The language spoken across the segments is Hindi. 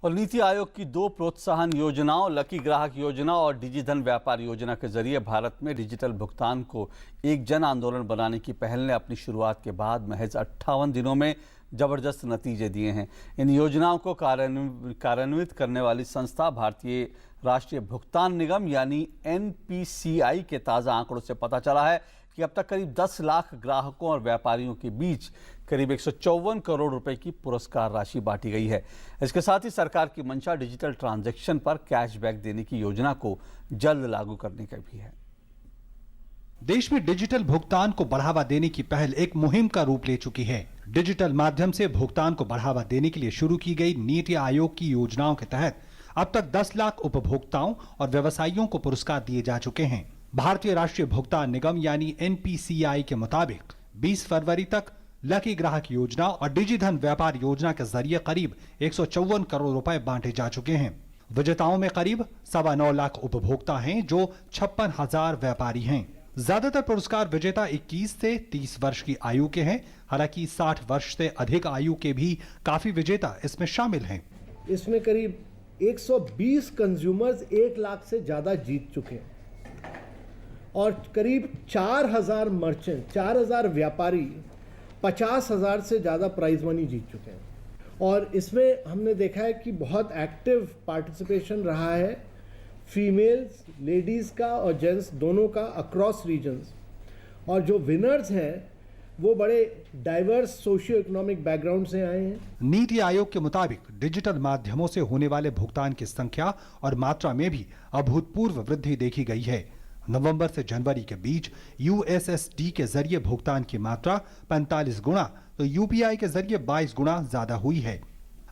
और नीति आयोग की 2 प्रोत्साहन योजनाओं लकी ग्राहक योजना और डिजिधन व्यापार योजना के जरिए भारत में डिजिटल भुगतान को एक जन आंदोलन बनाने की पहल ने अपनी शुरुआत के बाद महज 58 दिनों में जबरदस्त नतीजे दिए हैं। इन योजनाओं को कार्यान्वित करने वाली संस्था भारतीय राष्ट्रीय भुगतान निगम यानी NPCI के ताज़ा आंकड़ों से पता चला है कि अब तक करीब 10 लाख ग्राहकों और व्यापारियों के बीच करीब 154 करोड़ रुपए की पुरस्कार राशि बांटी गई है। इसके साथ ही सरकार की मंशा डिजिटल ट्रांजैक्शन पर कैशबैक देने की योजना को जल्द लागू करने का भी है। देश में डिजिटल भुगतान को बढ़ावा देने की पहल एक मुहिम का रूप ले चुकी है। डिजिटल माध्यम से भुगतान को बढ़ावा देने के लिए शुरू की गई नीति आयोग की योजनाओं के तहत अब तक 10 लाख उपभोक्ताओं और व्यवसायियों को पुरस्कार दिए जा चुके हैं। भारतीय राष्ट्रीय भुगतान निगम यानी NPCI के मुताबिक 20 फरवरी तक लकी ग्राहक योजना और डिजिधन व्यापार योजना के जरिए करीब 154 करोड़ रुपए बांटे जा चुके हैं। विजेताओं में करीब 9.25 लाख उपभोक्ता हैं जो 56,000 व्यापारी हैं। ज्यादातर पुरस्कार विजेता 21 से 30 वर्ष की आयु के हैं। हालांकि 60 वर्ष से अधिक आयु के भी काफी विजेता इसमें शामिल हैं। इसमें करीब 120 कंज्यूमर्स 1 लाख से ज्यादा जीत चुके हैं और करीब 4,000 मर्चेंट 4,000 व्यापारी 50,000 से ज़्यादा प्राइज मनी जीत चुके हैं। और इसमें हमने देखा है कि बहुत एक्टिव पार्टिसिपेशन रहा है फीमेल्स, लेडीज़ का और जेंट्स दोनों का अक्रॉस रीजन्स। और जो विनर्स हैं वो बड़े डाइवर्स सोशियो इकोनॉमिक बैकग्राउंड से आए हैं। नीति आयोग के मुताबिक डिजिटल माध्यमों से होने वाले भुगतान की संख्या और मात्रा में भी अभूतपूर्व वृद्धि देखी गई है। नवंबर से जनवरी के बीच USSD के जरिए भुगतान की मात्रा 45 गुना तो UPI के जरिए 22 गुना ज्यादा हुई है।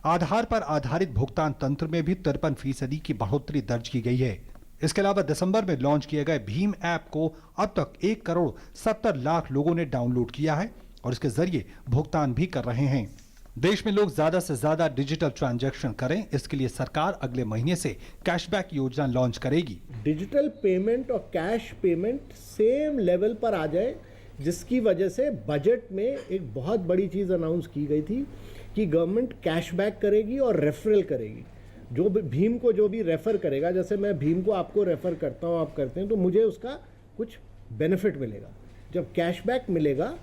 आधार पर आधारित भुगतान तंत्र में भी 53% की बढ़ोतरी दर्ज की गई है। इसके अलावा दिसंबर में लॉन्च किए गए भीम ऐप को अब तक 1 करोड़ 70 लाख लोगों ने डाउनलोड किया है और इसके जरिए भुगतान भी कर रहे हैं। देश में लोग ज्यादा से ज्यादा डिजिटल ट्रांजैक्शन करें, इसके लिए सरकार अगले महीने से कैशबैक योजना लॉन्च करेगी। डिजिटल पेमेंट और कैश पेमेंट सेम लेवल पर आ जाए, जिसकी वजह से बजट में एक बहुत बड़ी चीज़ अनाउंस की गई थी कि गवर्नमेंट कैशबैक करेगी और रेफरल करेगी। जो भी भीम को जो भी रेफर करेगा, जैसे मैं भीम को आपको रेफर करता हूँ, आप करते हैं, तो मुझे उसका कुछ बेनिफिट मिलेगा। जब कैशबैक मिलेगा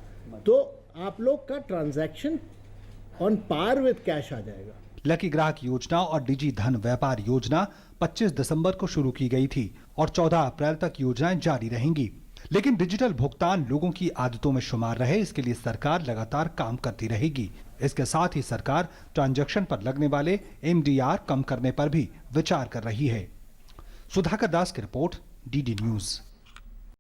तो आप लोग का transaction on par with cash आ जाएगा। लकी ग्राहक योजना और डिजी धन व्यापार योजना 25 दिसंबर को शुरू की गई थी और 14 अप्रैल तक योजनाएं जारी रहेंगी। लेकिन डिजिटल भुगतान लोगों की आदतों में शुमार रहे, इसके लिए सरकार लगातार काम करती रहेगी। इसके साथ ही सरकार ट्रांजैक्शन पर लगने वाले MDR कम करने पर भी विचार कर रही है। सुधाकर दास की रिपोर्ट, DD न्यूज।